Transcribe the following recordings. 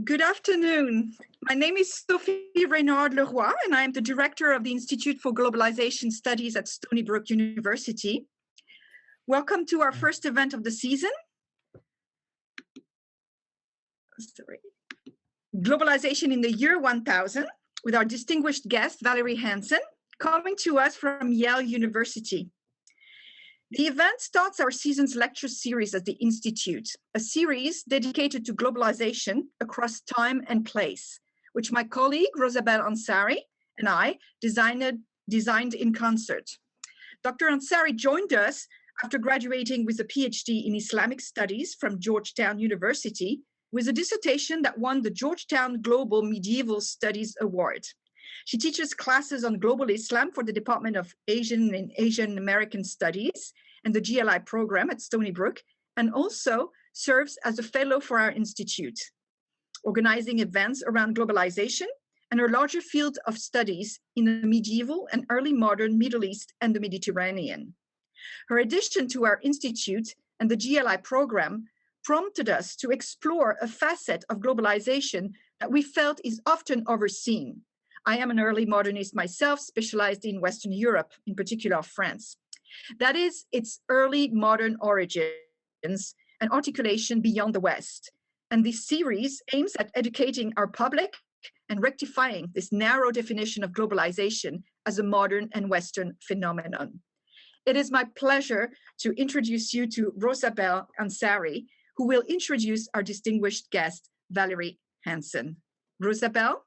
Good afternoon. My name is Sophie Reynard-Leroy, and I am the director of the Institute for Globalization Studies at Stony Brook University. Welcome to our first event of the season. Globalization in the year 1000, with our distinguished guest, Valerie Hansen, coming to us from Yale University. The event starts our season's lecture series at the Institute, a series dedicated to globalization across time and place, which my colleague Rosabelle Ansari and I designed in concert. Dr. Ansari joined us after graduating with a PhD in Islamic Studies from Georgetown University, with a dissertation that won the Georgetown Global Medieval Studies Award. She teaches classes on global Islam for the Department of Asian and Asian American Studies and the GLI program at Stony Brook, and also serves as a fellow for our institute, organizing events around globalization and her larger field of studies in the medieval and early modern Middle East and the Mediterranean. Her addition to our institute and the GLI program prompted us to explore a facet of globalization that we felt is often overseen. I am an early modernist myself, specialized in Western Europe, in particular France. That is its early modern origins and articulation beyond the West. And this series aims at educating our public and rectifying this narrow definition of globalization as a modern and Western phenomenon. It is my pleasure to introduce you to Rosabelle Ansari, who will introduce our distinguished guest, Valerie Hansen. Rosabelle?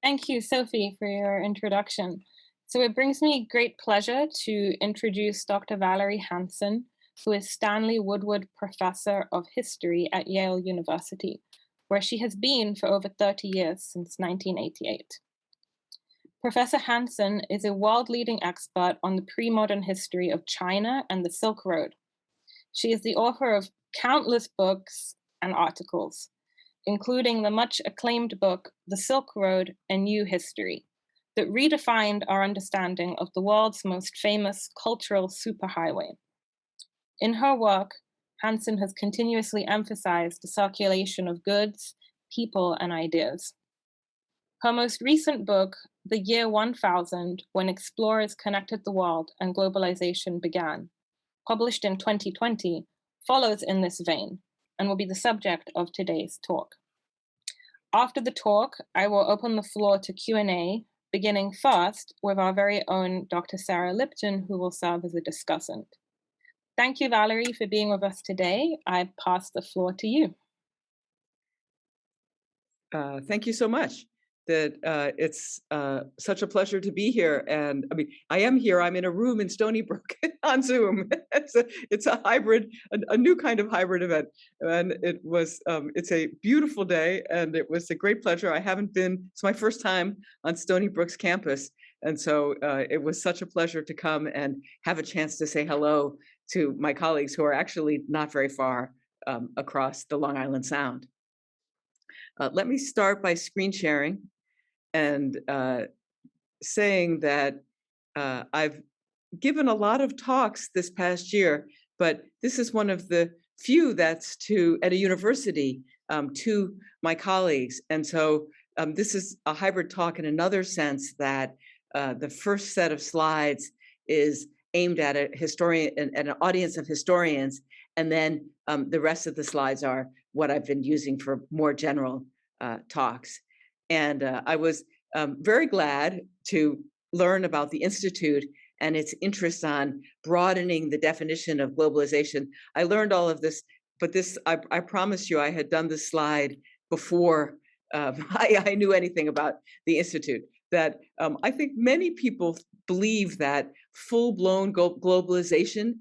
Thank you, Sophie, for your introduction. So it brings me great pleasure to introduce Dr. Valerie Hansen, who is Stanley Woodward Professor of History at Yale University, where she has been for over 30 years since 1988. Professor Hansen is a world-leading expert on the pre-modern history of China and the Silk Road. She is the author of countless books and articles, including the much-acclaimed book, The Silk Road, A New History, that redefined our understanding of the world's most famous cultural superhighway. In her work, Hansen has continuously emphasized the circulation of goods, people, and ideas. Her most recent book, The Year 1000, When Explorers Connected the World and Globalization Began, published in 2020, follows in this vein and will be the subject of today's talk. After the talk, I will open the floor to Q&A, beginning first with our very own Dr. Sarah Lipton, who will serve as a discussant. Thank you, Valerie, for being with us today. I pass the floor to you. Thank you so much. It's such a pleasure to be here. And I mean, I am here. I'm in a room in Stony Brook on Zoom. It's a hybrid, a new kind of hybrid event. And it's a beautiful day, and it was a great pleasure. It's my first time on Stony Brook's campus. And so it was such a pleasure to come and have a chance to say hello to my colleagues who are actually not very far across the Long Island Sound. Let me start by screen sharing and saying that I've given a lot of talks this past year, but this is one of the few that's at a university to my colleagues. And so this is a hybrid talk in another sense, that the first set of slides is aimed at a historian and an audience of historians, and then the rest of the slides are what I've been using for more general talks. And I was very glad to learn about the Institute and its interest on broadening the definition of globalization. I learned all of this, but I promise you, I had done this slide before I knew anything about the Institute. That I think many people believe that full-blown globalization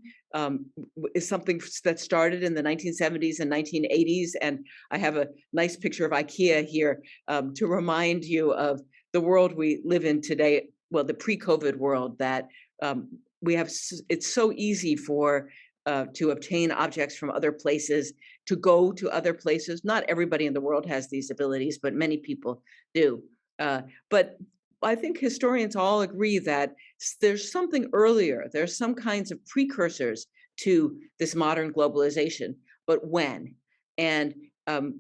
is something that started in the 1970s and 1980s. And I have a nice picture of IKEA here to remind you of the world we live in today, well, the pre-COVID world, that it's so easy to obtain objects from other places, to go to other places. Not everybody in the world has these abilities, but many people do. But I think historians all agree that there's something earlier. There's some kinds of precursors to this modern globalization, but when? And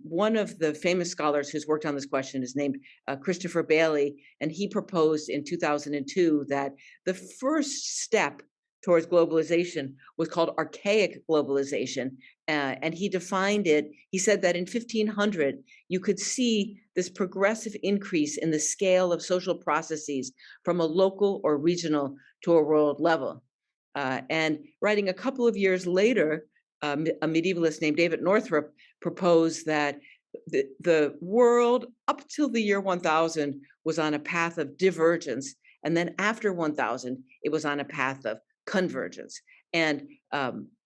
one of the famous scholars who's worked on this question is named Christopher Bailey, and he proposed in 2002 that the first step towards globalization was called Archaic Globalization, and he defined it. He said that in 1500, you could see this progressive increase in the scale of social processes from a local or regional to a world level. And writing a couple of years later, a medievalist named David Northrop proposed that the world up till the year 1000 was on a path of divergence, and then after 1000, it was on a path of convergence. And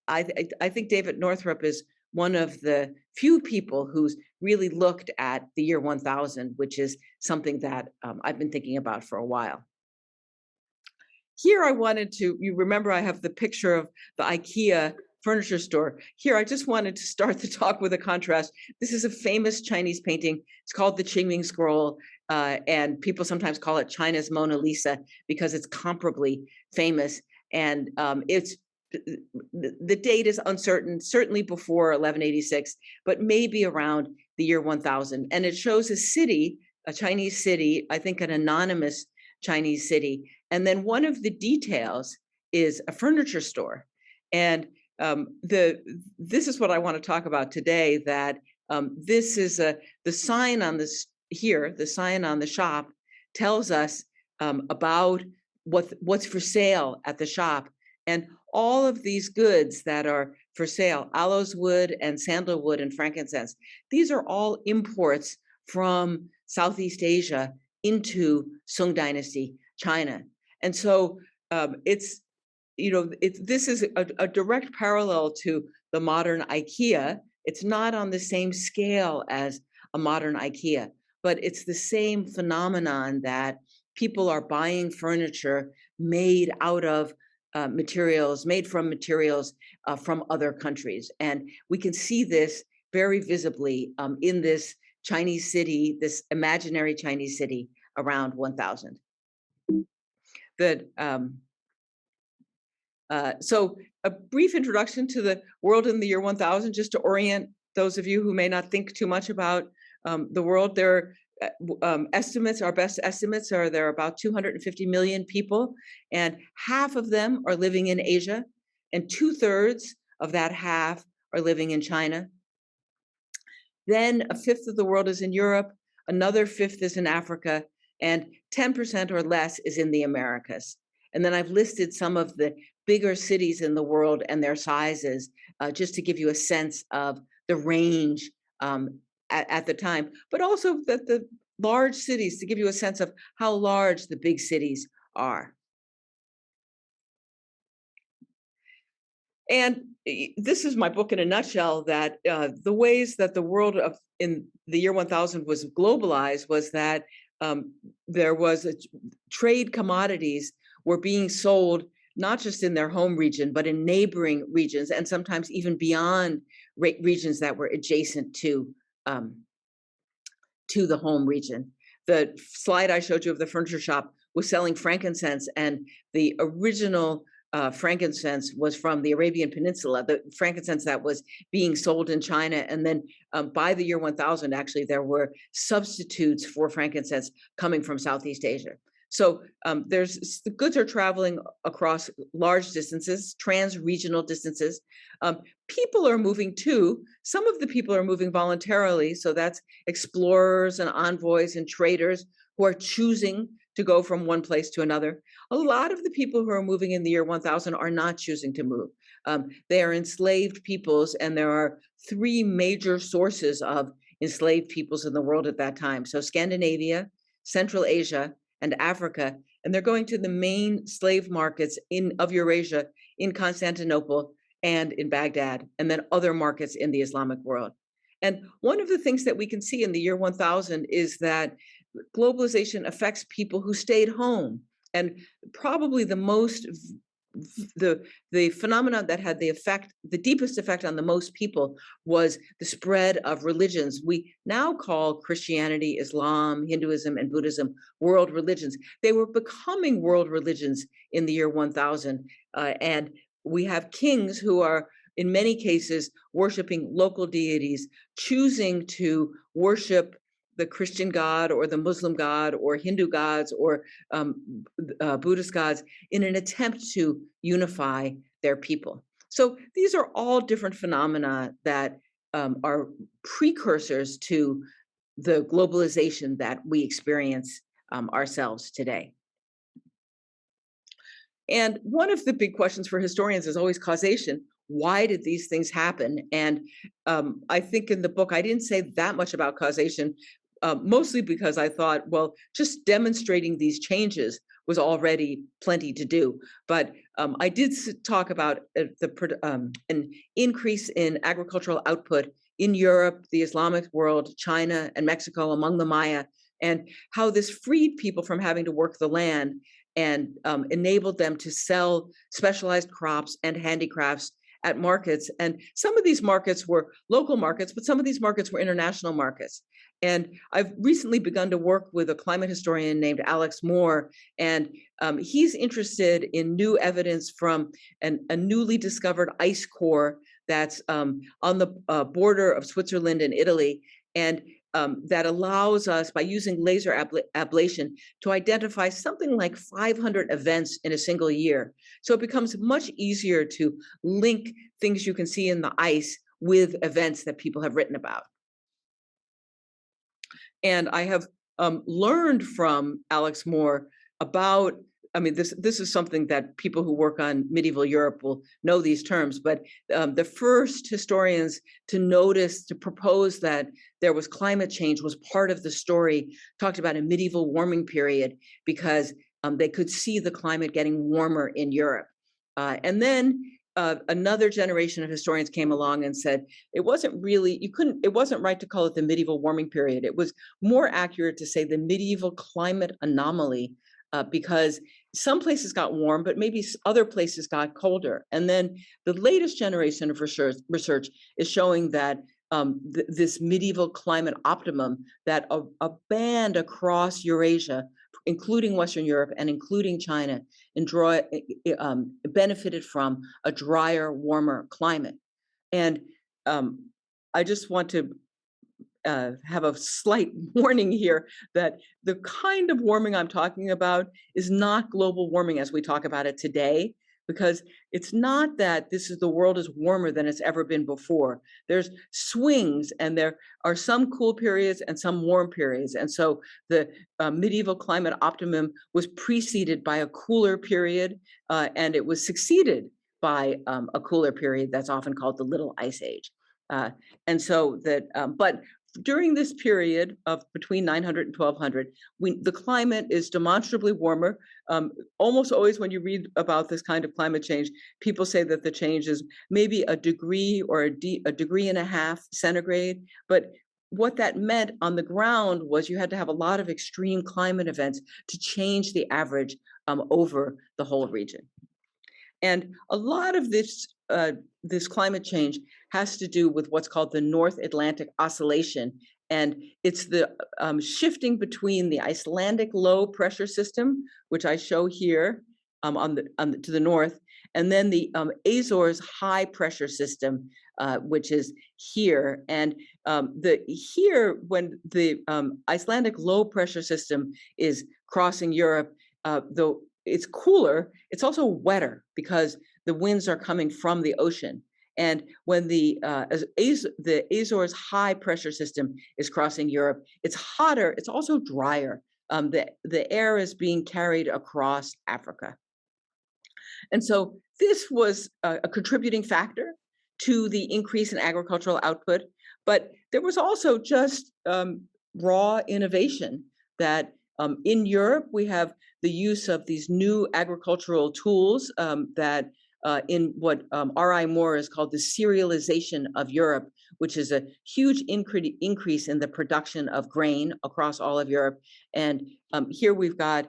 I think David Northrop is one of the few people who's really looked at the year 1000, which is something that I've been thinking about for a while. Here I wanted to, you remember I have the picture of the IKEA furniture store. Here, I just wanted to start the talk with a contrast. This is a famous Chinese painting. It's called the Qingming Scroll, and people sometimes call it China's Mona Lisa because it's comparably famous. And the date is uncertain, certainly before 1186, but maybe around the year 1000. And it shows a city, a Chinese city, I think an anonymous Chinese city. And then one of the details is a furniture store. And this is what I want to talk about today, that this is the sign on this here, the sign on the shop tells us about what's for sale at the shop. And all of these goods that are for sale, aloes wood and sandalwood and frankincense, these are all imports from Southeast Asia into Sung Dynasty China. And so this is a direct parallel to the modern IKEA. It's not on the same scale as a modern IKEA, but it's the same phenomenon that people are buying furniture made out of made from materials from other countries. And we can see this very visibly in this Chinese city, this imaginary Chinese city around 1000. So a brief introduction to the world in the year 1000, just to orient those of you who may not think too much about the world. There are estimates, our best estimates are there are about 250 million people, and half of them are living in Asia, and 2/3 of that half are living in China. Then a fifth of the world is in Europe, another fifth is in Africa, and 10% or less is in the Americas. And then I've listed some of the bigger cities in the world and their sizes, just to give you a sense of the range at the time, but also that the large cities, to give you a sense of how large the big cities are. And this is my book in a nutshell, that the ways that the world in the year 1000 was globalized was that there was trade commodities were being sold not just in their home region, but in neighboring regions, and sometimes even beyond regions that were adjacent to the home region. The slide I showed you of the furniture shop was selling frankincense, and the original frankincense was from the Arabian Peninsula, the frankincense that was being sold in China. And then by the year 1000, actually, there were substitutes for frankincense coming from Southeast Asia. So the goods are traveling across large distances, trans-regional distances. People are moving too. Some of the people are moving voluntarily. So that's explorers and envoys and traders who are choosing to go from one place to another. A lot of the people who are moving in the year 1000 are not choosing to move. They are enslaved peoples, and there are 3 major sources of enslaved peoples in the world at that time. So Scandinavia, Central Asia, and Africa, and they're going to the main slave markets of Eurasia, in Constantinople and in Baghdad, and then other markets in the Islamic world. And one of the things that we can see in the year 1000 is that globalization affects people who stayed home. And probably the phenomenon that had the deepest effect on the most people was the spread of religions. We now call Christianity, Islam, Hinduism, and Buddhism world religions. They were becoming world religions in the year 1000. And we have kings who are in many cases, worshiping local deities, choosing to worship the Christian God or the Muslim God or Hindu gods or Buddhist gods in an attempt to unify their people. So these are all different phenomena that are precursors to the globalization that we experience ourselves today. And one of the big questions for historians is always causation. Why did these things happen? And I think in the book, I didn't say that much about causation, mostly because I thought, well, just demonstrating these changes was already plenty to do. But I did talk about an increase in agricultural output in Europe, the Islamic world, China, and Mexico among the Maya, and how this freed people from having to work the land and enabled them to sell specialized crops and handicrafts at markets. And some of these markets were local markets, but some of these markets were international markets. And I've recently begun to work with a climate historian named Alex Moore, and he's interested in new evidence from a newly discovered ice core that's on the border of Switzerland and Italy, and that allows us, by using laser ablation, to identify something like 500 events in a single year. So it becomes much easier to link things you can see in the ice with events that people have written about. And I have learned from Alex Moore about, I mean, this is something that people who work on medieval Europe will know these terms, but the first historians to propose that there was climate change was part of the story, talked about a medieval warming period, because they could see the climate getting warmer in Europe. And then another generation of historians came along and said, it wasn't right to call it the medieval warming period. It was more accurate to say the medieval climate anomaly, because some places got warm, but maybe other places got colder. And then the latest generation of research is showing that this medieval climate optimum, that a band across Eurasia, including Western Europe and including China, benefited from a drier, warmer climate. And I just want to have a slight warning here that the kind of warming I'm talking about is not global warming as we talk about it today, because it's not that the world is warmer than it's ever been before. There's swings, and there are some cool periods and some warm periods. And so the medieval climate optimum was preceded by a cooler period, and it was succeeded by a cooler period that's often called the Little Ice Age. And so that, but during this period of between 900 and 1200, the climate is demonstrably warmer. Almost always when you read about this kind of climate change, people say that the change is maybe a degree or a degree and a half centigrade. But what that meant on the ground was you had to have a lot of extreme climate events to change the average over the whole region. And a lot of this climate change has to do with what's called the North Atlantic Oscillation. And it's the shifting between the Icelandic low pressure system, which I show here to the north, and then the Azores high pressure system, which is here. And when the Icelandic low pressure system is crossing Europe, though it's cooler, it's also wetter because the winds are coming from the ocean. And when the Azores high pressure system is crossing Europe, it's hotter, it's also drier. The air is being carried across Africa. And so this was a contributing factor to the increase in agricultural output, but there was also just raw innovation that in Europe, we have the use of these new agricultural tools that in what R.I. Moore is called the Serialization of Europe, which is a huge increase in the production of grain across all of Europe. And here we've got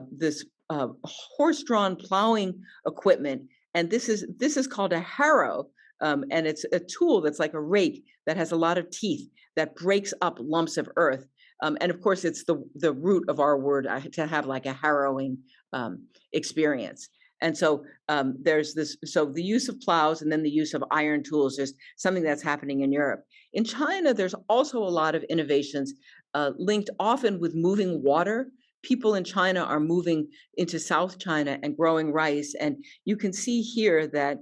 this horse-drawn plowing equipment, and this is called a harrow, and it's a tool that's like a rake that has a lot of teeth that breaks up lumps of earth. And of course, it's the root of our word to have like a harrowing experience. And so there's this, so the use of plows and then the use of iron tools is something that's happening in Europe. In China, there's also a lot of innovations linked often with moving water. People in China are moving into South China and growing rice. And you can see here that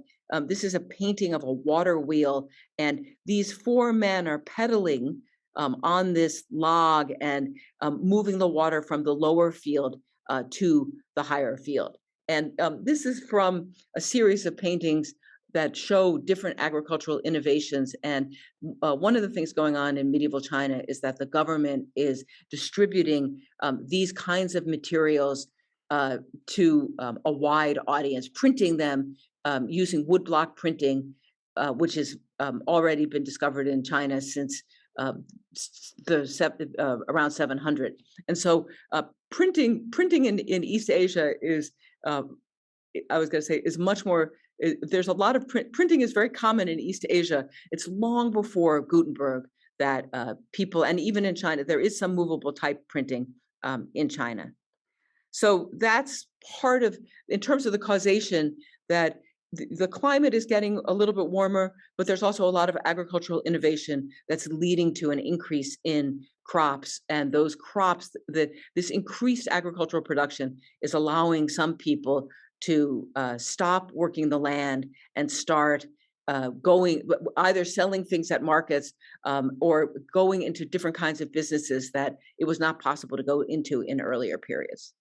this is a painting of a water wheel, and these 4 men are pedaling on this log and moving the water from the lower field to the higher field. And this is from a series of paintings that show different agricultural innovations. And one of the things going on in medieval China is that the government is distributing these kinds of materials to a wide audience, printing them using woodblock printing, which has already been discovered in China since around 700. And so printing in East Asia is, I was going to say, is much more, there's a lot of printing is very common in East Asia. It's long before Gutenberg that people, and even in China, there is some movable type printing in China. So that's part of, in terms of the causation, that the climate is getting a little bit warmer, but there's also a lot of agricultural innovation that's leading to an increase in crops. And those crops, this increased agricultural production is allowing some people to stop working the land and start going, either selling things at markets or going into different kinds of businesses that it was not possible to go into in earlier periods.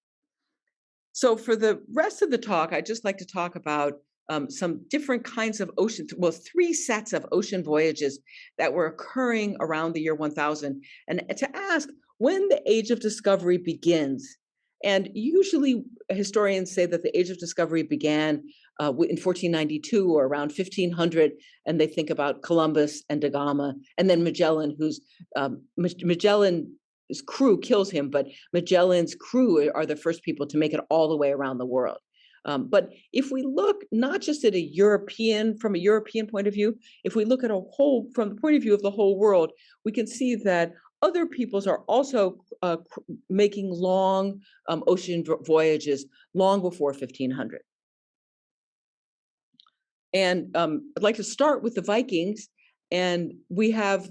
So for the rest of the talk, I'd just like to talk about some different kinds of ocean, well, 3 sets of ocean voyages that were occurring around the year 1000, and to ask when the Age of Discovery begins. And usually historians say that the Age of Discovery began in 1492 or around 1500, and they think about Columbus and Da Gama, and then Magellan, who's Magellan's crew kills him, but Magellan's crew are the first people to make it all the way around the world. But if we look not just at from a European point of view, if we look at from the point of view of the whole world, we can see that other peoples are also making long ocean voyages long before 1500. And I'd like to start with the Vikings, and we have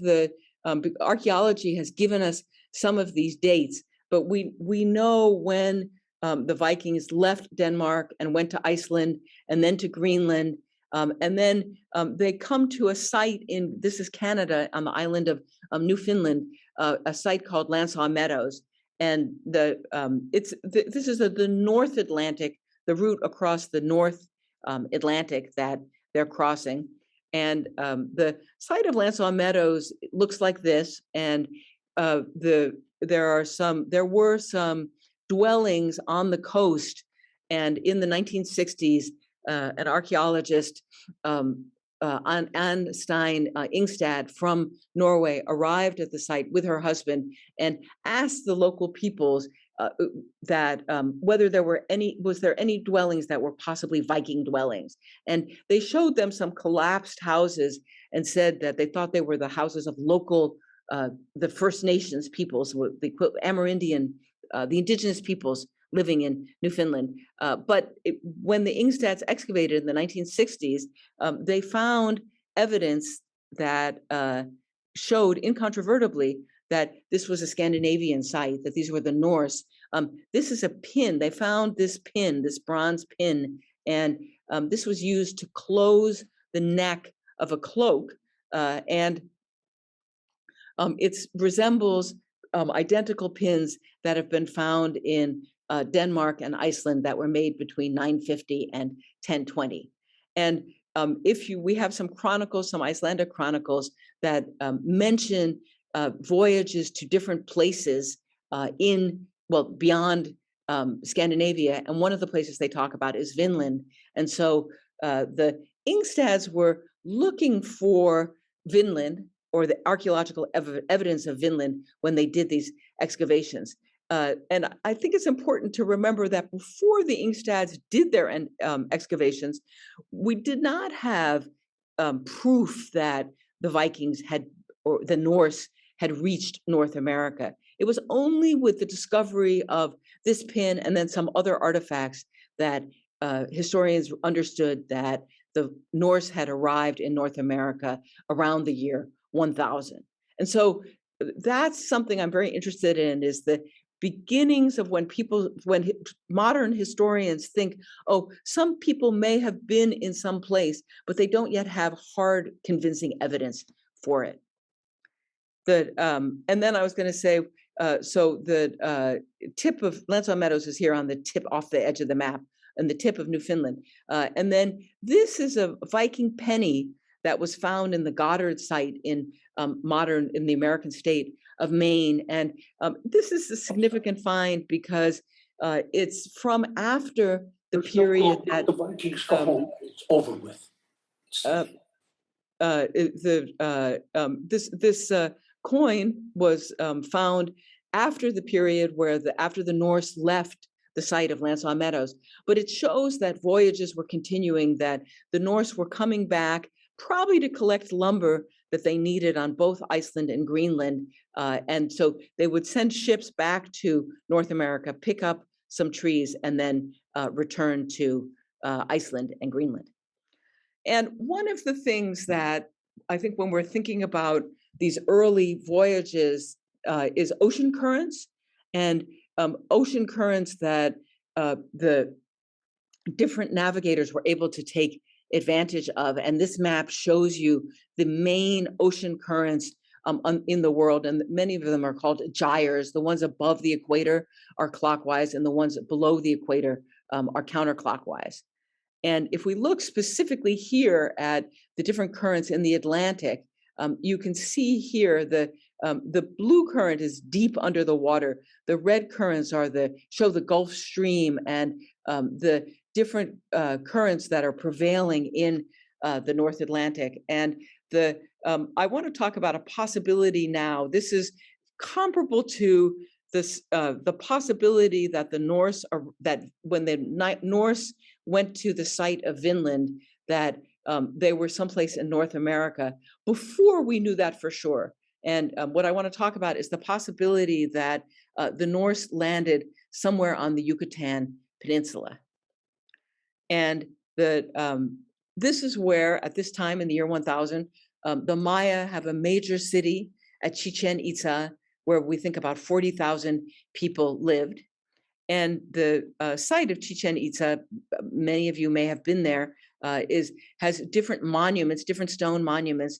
archaeology has given us some of these dates, but we know when the Vikings left Denmark and went to Iceland and then to Greenland. And then they come to a site this is Canada, on the island of Newfoundland, a site called Lansaw Meadows. And this is the North Atlantic, the route across the North Atlantic that they're crossing. And the site of Lansaw Meadows looks like this. And there were some dwellings on the coast, and in the 1960s, an archaeologist, Anne Stein Ingstad from Norway, arrived at the site with her husband and asked the local peoples that whether was there any dwellings that were possibly Viking dwellings, and they showed them some collapsed houses and said that they thought they were the houses of local the First Nations peoples, the Amerindian. The indigenous peoples living in Newfoundland. But when the Ingstads excavated in the 1960s, they found evidence that showed incontrovertibly that this was a Scandinavian site, that these were the Norse. This is a pin. They found this pin, this bronze pin, and this was used to close the neck of a cloak. And it resembles identical pins that have been found in Denmark and Iceland that were made between 950 and 1020. And we have some chronicles, some Icelandic chronicles that mention voyages to different places beyond Scandinavia. And one of the places they talk about is Vinland. And so the Ingstads were looking for Vinland, or the archaeological evidence of Vinland, when they did these excavations. And I think it's important to remember that before the Ingstads did their excavations, we did not have proof that the Vikings or the Norse had reached North America. It was only with the discovery of this pin and then some other artifacts that historians understood that the Norse had arrived in North America around the year 1000. And so that's something I'm very interested in, is the beginnings of when modern historians think, oh, some people may have been in some place, but they don't yet have hard, convincing evidence for it. And then I was going to say, so the tip of Lansdowne Meadows is here on the tip, off the edge of the map, and the tip of Newfoundland. And then this is a Viking penny that was found in the Goddard site in the American state of Maine. And this is a significant find because it's from after the period that the Vikings go home. It's over with. This coin was found after the period where after the Norse left the site of Lansdowne Meadows, but it shows that voyages were continuing, that the Norse were coming back probably to collect lumber that they needed on both Iceland and Greenland, and so they would send ships back to North America, pick up some trees, and then return to Iceland and Greenland. And one of the things that I think when we're thinking about these early voyages is ocean currents, and ocean currents that the different navigators were able to take advantage of. And this map shows you the main ocean currents in the world, and many of them are called gyres. The ones above the equator are clockwise, and the ones below the equator are counterclockwise. And if we look specifically here at the different currents in the Atlantic, you can see here the blue current is deep under the water. The red currents show the Gulf Stream and the different currents that are prevailing in the North Atlantic. And I want to talk about a possibility now. This is comparable to this the possibility that the Norse when the Norse went to the site of Vinland, that they were someplace in North America before we knew that for sure. And what I want to talk about is the possibility that the Norse landed somewhere on the Yucatan Peninsula. And this is where, at this time in the year 1000, the Maya have a major city at Chichen Itza, where we think about 40,000 people lived. And the site of Chichen Itza, many of you may have been there, has different monuments, different stone monuments.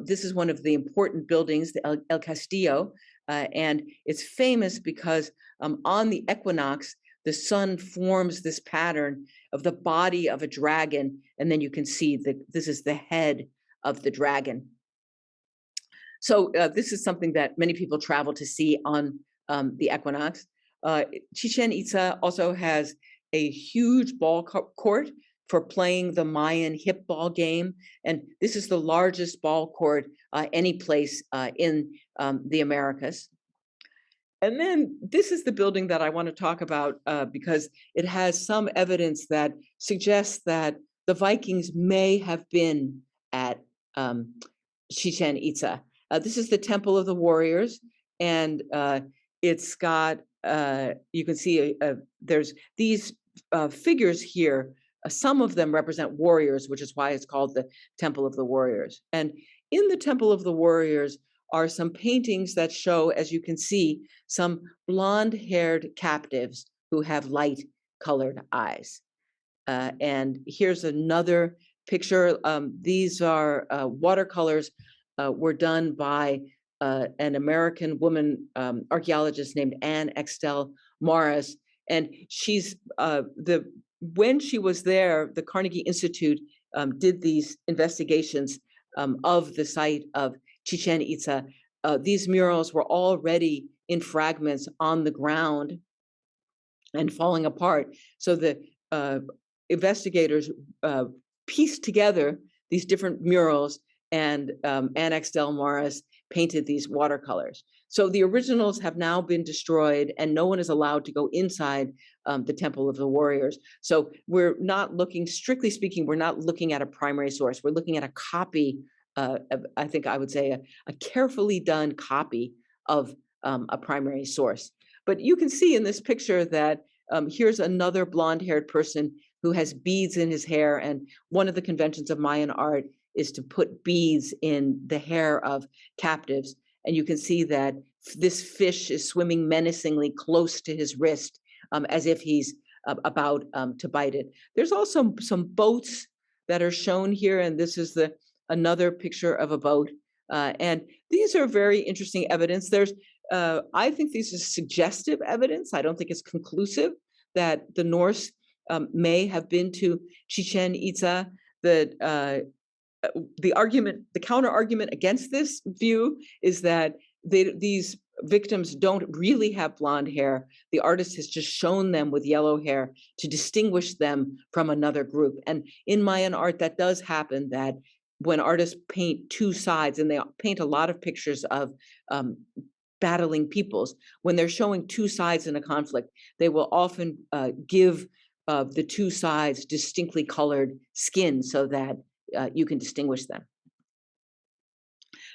This is one of the important buildings, the El Castillo, and it's famous because on the equinox, the sun forms this pattern of the body of a dragon, and then you can see that this is the head of the dragon. So this is something that many people travel to see on the equinox. Chichen Itza also has a huge ball court for playing the Mayan hip ball game, and this is the largest ball court any place in the Americas. And then this is the building that I want to talk about because it has some evidence that suggests that the Vikings may have been at Chichen Itza. This is the Temple of the Warriors, and it's got, you can see there's these figures here. Some of them represent warriors, which is why it's called the Temple of the Warriors. And in the Temple of the Warriors are some paintings that show, as you can see, some blonde-haired captives who have light-colored eyes. And here's another picture. These are watercolors were done by an American woman archaeologist named Anne Extel Morris. And she's when she was there, the Carnegie Institute did these investigations of the site of Chichen Itza. These murals were already in fragments on the ground and falling apart. So the investigators pieced together these different murals, and Anne Extel Morris painted these watercolors. So the originals have now been destroyed, and no one is allowed to go inside the Temple of the Warriors. So we're not looking, strictly speaking, we're not looking at a primary source. We're looking at a copy, I think I would say a carefully done copy of a primary source. But you can see in this picture that here's another blonde-haired person who has beads in his hair. And one of the conventions of Mayan art is to put beads in the hair of captives. And you can see that this fish is swimming menacingly close to his wrist, as if he's about to bite it. There's also some boats that are shown here, and this is another picture of a boat. And these are very interesting evidence. I think this is suggestive evidence. I don't think it's conclusive that the Norse may have been to Chichen Itza. The counter argument against this view is that these victims don't really have blonde hair. The artist has just shown them with yellow hair to distinguish them from another group. And in Mayan art, that does happen, that when artists paint two sides, and they paint a lot of pictures of battling peoples, when they're showing two sides in a conflict, they will often give the two sides distinctly colored skin so that you can distinguish them.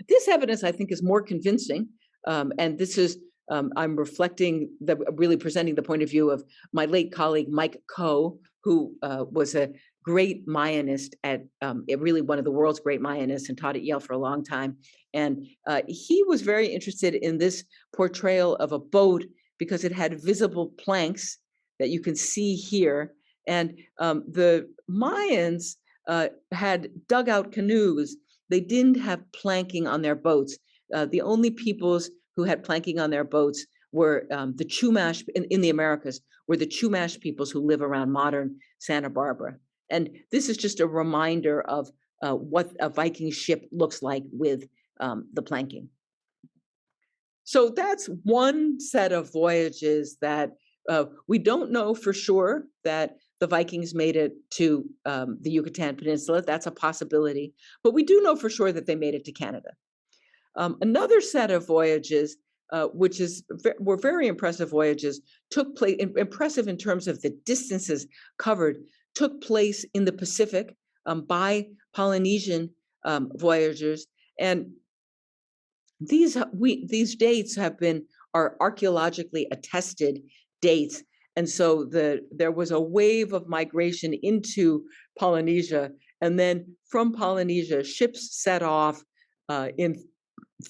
This evidence, I think, is more convincing, and this is, I'm really presenting the point of view of my late colleague, Mike Coe, who was a great Mayanist really one of the world's great Mayanists, and taught at Yale for a long time. And he was very interested in this portrayal of a boat because it had visible planks that you can see here. And the Mayans had dugout canoes. They didn't have planking on their boats. The only peoples who had planking on their boats were the Chumash in the Americas, were the Chumash peoples who live around modern Santa Barbara. And this is just a reminder of what a Viking ship looks like with the planking. So that's one set of voyages that we don't know for sure that the Vikings made it to the Yucatan Peninsula. That's a possibility. But we do know for sure that they made it to Canada. Another set of voyages, were very impressive voyages, took place, impressive in terms of the distances covered, took place in the Pacific by Polynesian voyagers. And these dates are archaeologically attested dates. And so there was a wave of migration into Polynesia. And then from Polynesia, ships set off in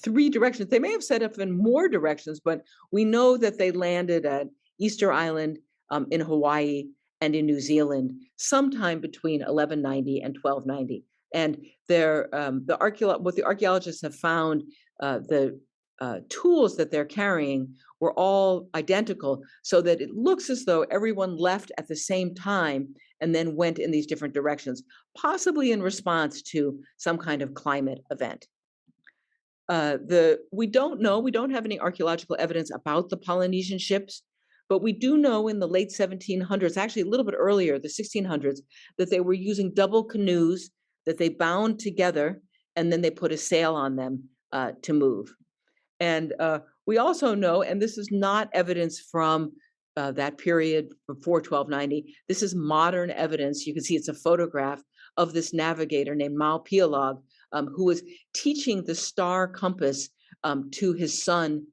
3 directions. They may have set off in more directions, but we know that they landed at Easter Island in Hawaii and in New Zealand sometime between 1190 and 1290. And what the archaeologists have found, the tools that they're carrying were all identical, so that it looks as though everyone left at the same time and then went in these different directions, possibly in response to some kind of climate event. We don't know, we don't have any archaeological evidence about the Polynesian ships, but we do know in the late 1700s, actually a little bit earlier, the 1600s, that they were using double canoes that they bound together, and then they put a sail on them to move. And we also know, and this is not evidence from that period before 1290, this is modern evidence. You can see it's a photograph of this navigator named Malpialog, who was teaching the star compass to his son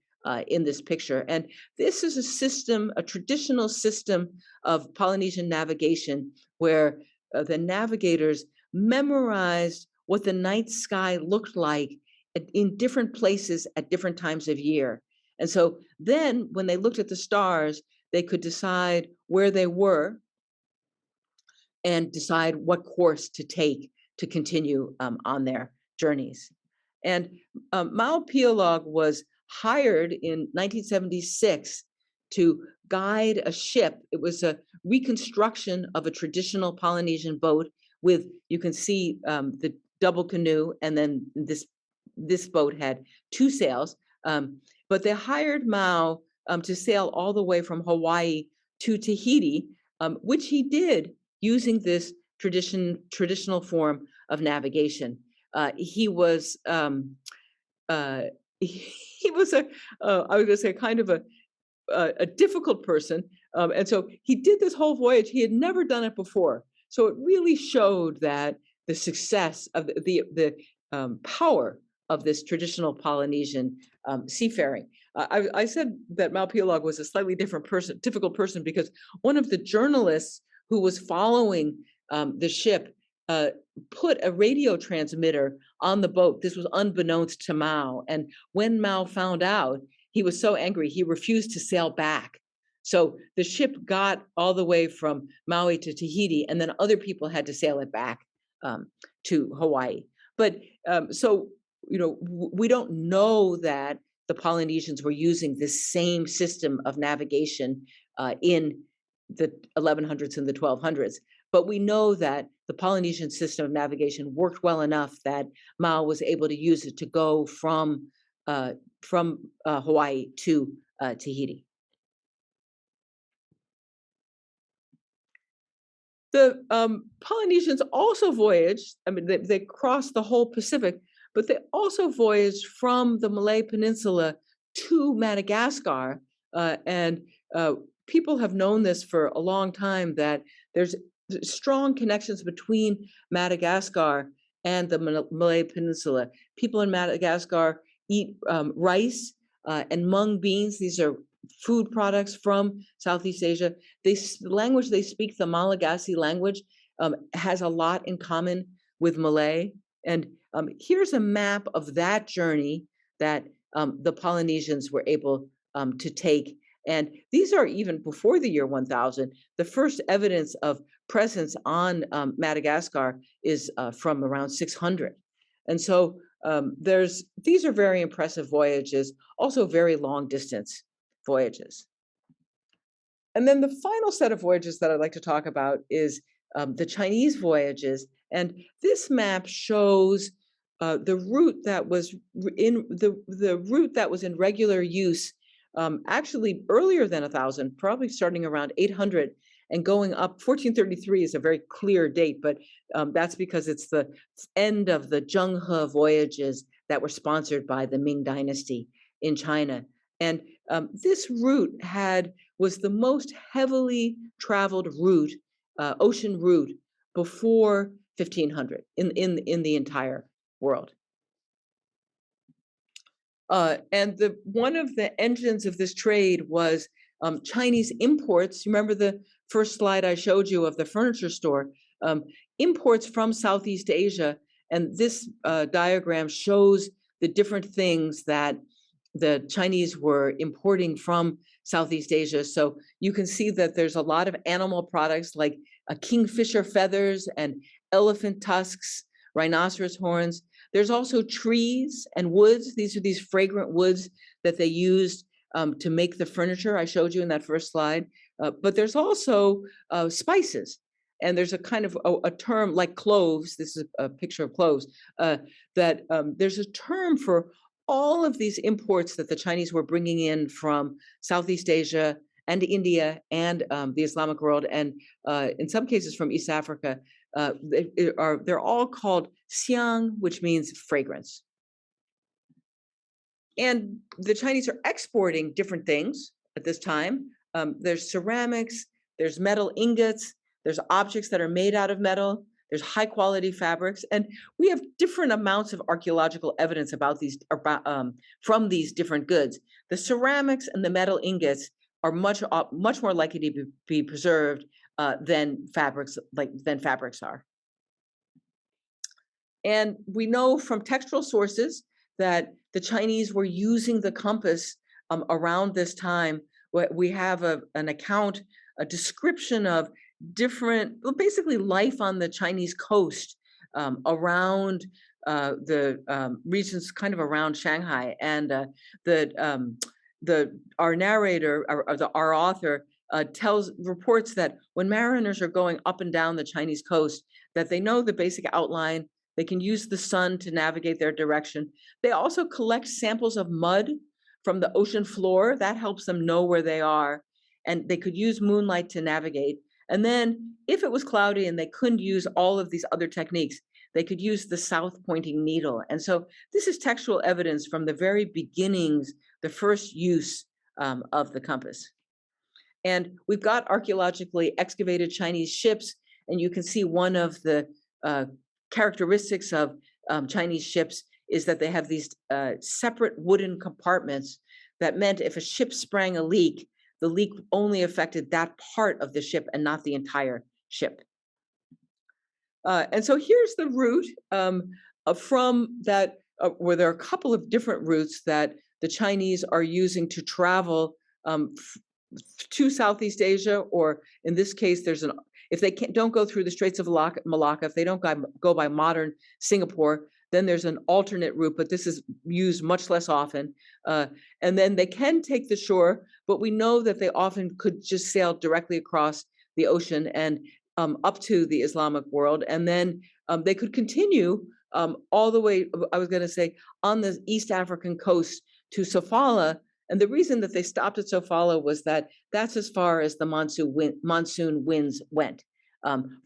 in this picture. And this is a system, a traditional system of Polynesian navigation, where the navigators memorized what the night sky looked like in different places at different times of year. And so then when they looked at the stars, they could decide where they were and decide what course to take to continue on their journeys. And Malpialog was hired in 1976 to guide a ship. It was a reconstruction of a traditional Polynesian boat with, you can see the double canoe, and then this boat had 2 sails. But they hired Mao to sail all the way from Hawaii to Tahiti, which he did using this traditional form of navigation. He was I was going to say kind of a difficult person, and so he did this whole voyage. He had never done it before, so it really showed that the success of the power of this traditional Polynesian seafaring. I said that Malpialog was a slightly difficult person, because one of the journalists who was following the ship, put a radio transmitter on the boat. This was unbeknownst to Mao. And when Mao found out, he was so angry, he refused to sail back. So the ship got all the way from Maui to Tahiti, and then other people had to sail it back to Hawaii. But so, we don't know that the Polynesians were using this same system of navigation in the 1100s and the 1200s. But we know that the Polynesian system of navigation worked well enough that Mao was able to use it to go from Hawaii to Tahiti. The Polynesians also voyaged. I mean, they crossed the whole Pacific, but they also voyaged from the Malay Peninsula to Madagascar. And people have known this for a long time, that there's strong connections between Madagascar and the Malay Peninsula. People in Madagascar eat rice and mung beans. These are food products from Southeast Asia. The language they speak, the Malagasy language, has a lot in common with Malay. And here's a map of that journey that the Polynesians were able to take. And these are even before the year 1000. The first evidence of presence on Madagascar is from around 600. And so these are very impressive voyages, also very long distance voyages. And then the final set of voyages that I'd like to talk about is the Chinese voyages. And this map shows the route that was in the route that was in regular use, actually earlier than 1000, probably starting around 800 and going up. 1433 is a very clear date, but that's because it's the end of the Zhenghe voyages that were sponsored by the Ming dynasty in China. And this route was the most heavily traveled route, ocean route, before 1500 in the entire world. And one of the engines of this trade was Chinese imports. You remember the first slide I showed you of the furniture store? Imports from Southeast Asia. And this diagram shows the different things that the Chinese were importing from Southeast Asia. So you can see that there's a lot of animal products like kingfisher feathers and elephant tusks, rhinoceros horns. There's also trees and woods. These are these fragrant woods that they used to make the furniture I showed you in that first slide. But there's also spices. And there's a kind of a term like cloves. This is a picture of cloves. That there's a term for all of these imports that the Chinese were bringing in from Southeast Asia and India and the Islamic world, and in some cases from East Africa. They're all called xiang, which means fragrance. And the Chinese are exporting different things at this time. There's ceramics, there's metal ingots, there's objects that are made out of metal, there's high quality fabrics, and we have different amounts of archaeological evidence about these from these different goods. The ceramics and the metal ingots are much more likely to be preserved than fabrics are. And we know from textual sources that the Chinese were using the compass around this time. We have an account, a description of basically life on the Chinese coast around the regions kind of around Shanghai. And our narrator, our author, reports that when mariners are going up and down the Chinese coast, that they know the basic outline. They can use the sun to navigate their direction. They also collect samples of mud from the ocean floor. That helps them know where they are. And they could use moonlight to navigate. And then if it was cloudy and they couldn't use all of these other techniques, they could use the south pointing needle. And so this is textual evidence from the very beginnings, the first use of the compass. And we've got archaeologically excavated Chinese ships. And you can see one of the characteristics of Chinese ships is that they have these separate wooden compartments that meant if a ship sprang a leak, the leak only affected that part of the ship and not the entire ship. And so here's the route from that, where there are a couple of different routes that the Chinese are using to travel to Southeast Asia, or in this case, if they don't go through the Straits of Malacca, if they don't go by modern Singapore, then there's an alternate route, but this is used much less often. And then they can take the shore, but we know that they often could just sail directly across the ocean and up to the Islamic world. And then they could continue all the way, I was going to say, on the East African coast to Sofala. And the reason that they stopped at Sofala was that that's as far as the monsoon winds went.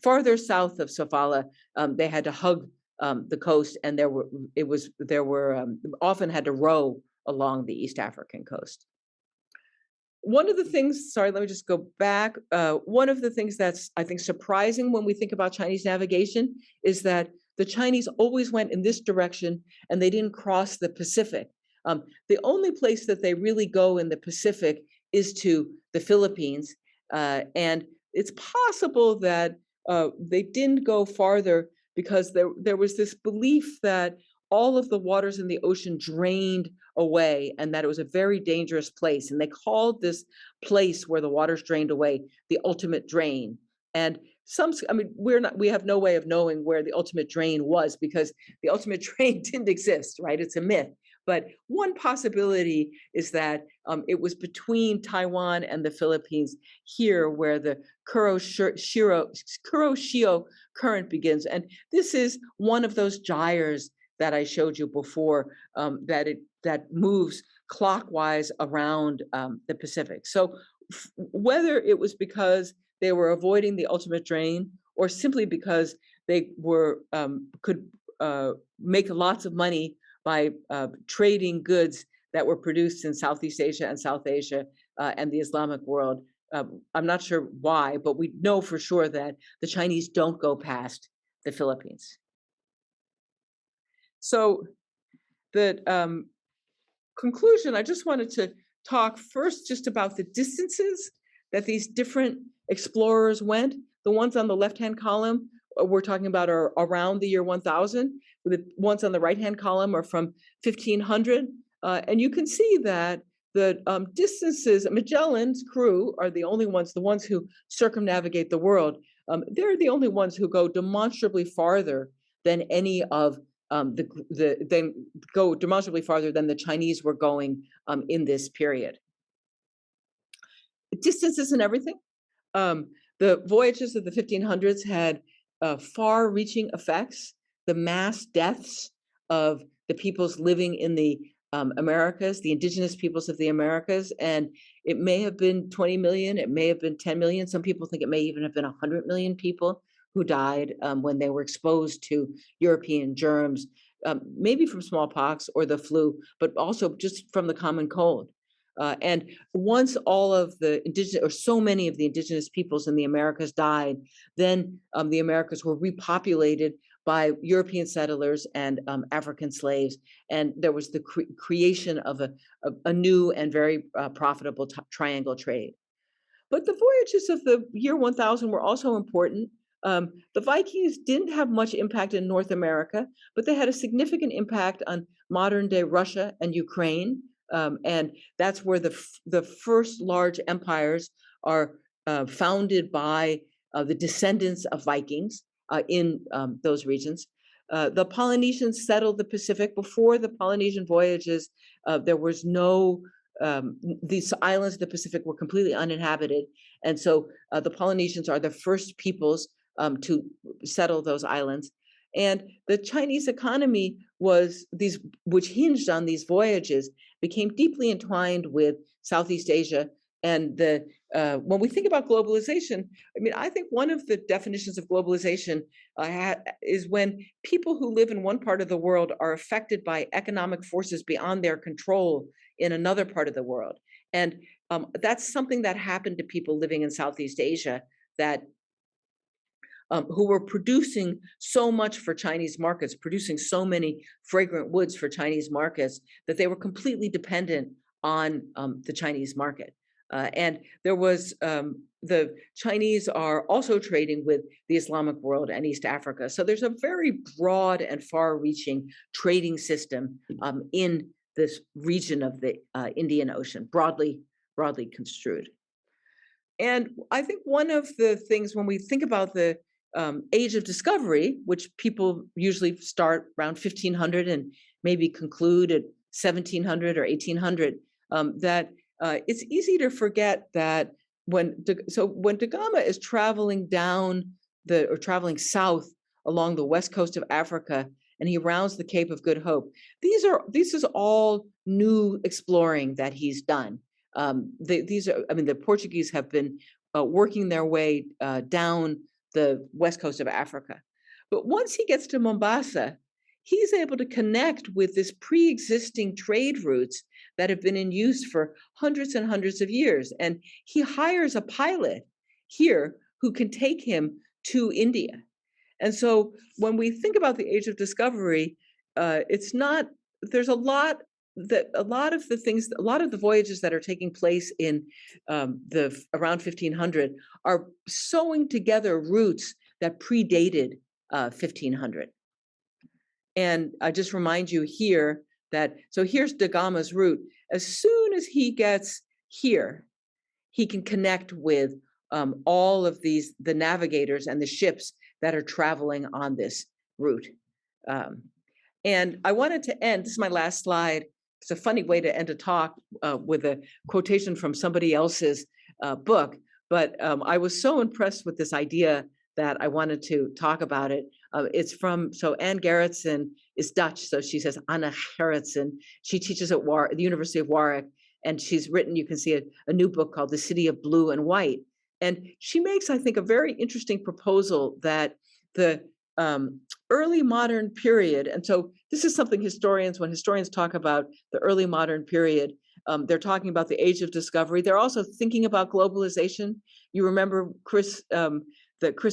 Farther south of Sofala, they had to hug the coast, and often had to row along the East African coast. One of the things, sorry, let me just go back. One of the things that's, I think, surprising when we think about Chinese navigation is that the Chinese always went in this direction and they didn't cross the Pacific. The only place that they really go in the Pacific is to the Philippines. And it's possible that they didn't go farther because there was this belief that all of the waters in the ocean drained away and that it was a very dangerous place. And they called this place where the waters drained away the ultimate drain. And we have no way of knowing where the ultimate drain was because the ultimate drain didn't exist, right? It's a myth. But one possibility is that it was between Taiwan and the Philippines here where the Kuroshio current begins. And this is one of those gyres that I showed you before that moves clockwise around the Pacific. So whether it was because they were avoiding the ultimate drain or simply because they could make lots of money by trading goods that were produced in Southeast Asia and South Asia and the Islamic world. I'm not sure why, but we know for sure that the Chinese don't go past the Philippines. So the conclusion, I just wanted to talk first just about the distances that these different explorers went. The ones on the left-hand column we're talking about are around the year 1000. The ones on the right-hand column are from 1500. And you can see that the distances, Magellan's crew are the only ones, the ones who circumnavigate the world. They're the only ones who go demonstrably farther than any of they go demonstrably farther than the Chinese were going in this period. Distance isn't everything. The voyages of the 1500s had far-reaching effects. The mass deaths of the peoples living in the Americas, the indigenous peoples of the Americas, and it may have been 20 million, it may have been 10 million. Some people think it may even have been 100 million people who died when they were exposed to European germs, maybe from smallpox or the flu, but also just from the common cold. And once all of the indigenous, or so many of the indigenous peoples in the Americas died, then the Americas were repopulated by European settlers and African slaves. And there was the creation of a new and very profitable triangle trade. But the voyages of the year 1000 were also important. The Vikings didn't have much impact in North America, but they had a significant impact on modern day Russia and Ukraine. And that's where the first large empires are founded by the descendants of Vikings in those regions. The Polynesians settled the Pacific. Before the Polynesian voyages, there was no, these islands of the Pacific were completely uninhabited. And so the Polynesians are the first peoples to settle those islands. And the Chinese economy which hinged on these voyages, became deeply entwined with Southeast Asia. And when we think about globalization, I think one of the definitions of globalization is when people who live in one part of the world are affected by economic forces beyond their control in another part of the world. And that's something that happened to people living in Southeast Asia that who were producing so much for Chinese markets, producing so many fragrant woods for Chinese markets, that they were completely dependent on the Chinese market. And there was the Chinese are also trading with the Islamic world and East Africa. So there's a very broad and far-reaching trading system in this region of the Indian Ocean, broadly construed. And I think one of the things when we think about the age of discovery, which people usually start around 1500 and maybe conclude at 1700 or 1800, that it's easy to forget that when Da Gama is traveling traveling south along the west coast of Africa, and he rounds the Cape of Good Hope, this is all new exploring that he's done. The Portuguese have been working their way down the west coast of Africa. But once he gets to Mombasa, he's able to connect with this pre-existing trade routes that have been in use for hundreds and hundreds of years. And he hires a pilot here who can take him to India. And so when we think about the age of discovery, there's a lot of the voyages that are taking place in around 1500 are sewing together routes that predated 1500. And I just remind you here that, so here's Da Gama's route. As soon as he gets here, he can connect with all of the navigators and the ships that are traveling on this route. And I wanted to end, this is my last slide. It's a funny way to end a talk with a quotation from somebody else's book, but I was so impressed with this idea that I wanted to talk about it. So Anne Gerritsen is Dutch, so she says Anna Gerritsen. She teaches at the University of Warwick, and she's written, you can see a new book called The City of Blue and White. And she makes, I think, a very interesting proposal that the early modern period, and so this is something when historians talk about the early modern period, they're talking about the age of discovery. They're also thinking about globalization. You remember Chris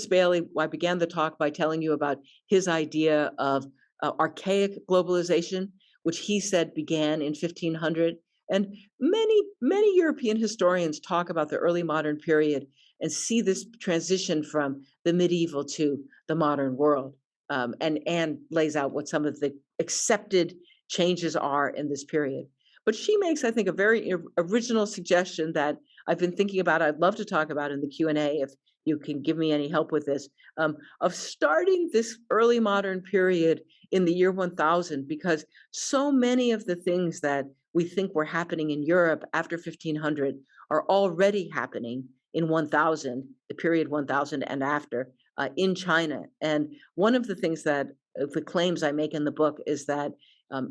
Bailey, I began the talk by telling you about his idea of archaic globalization, which he said began in 1500. And many European historians talk about the early modern period and see this transition from the medieval to the modern world. And lays out what some of the accepted changes are in this period. But she makes, I think, a very original suggestion that I've been thinking about, I'd love to talk about in the Q&A if you can give me any help with this, of starting this early modern period in the year 1000, because so many of the things that we think were happening in Europe after 1500 are already happening in 1000, the period 1000 and after, in China. And one of the things that the claims I make in the book is that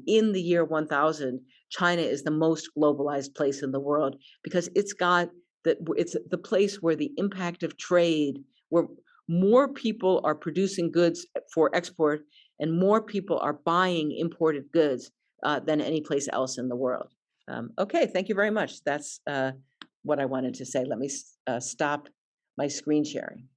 in the year 1000, China is the most globalized place in the world because it's the place where the impact of trade, where more people are producing goods for export and more people are buying imported goods than any place else in the world. Okay, thank you very much. That's what I wanted to say. Let me stop my screen sharing.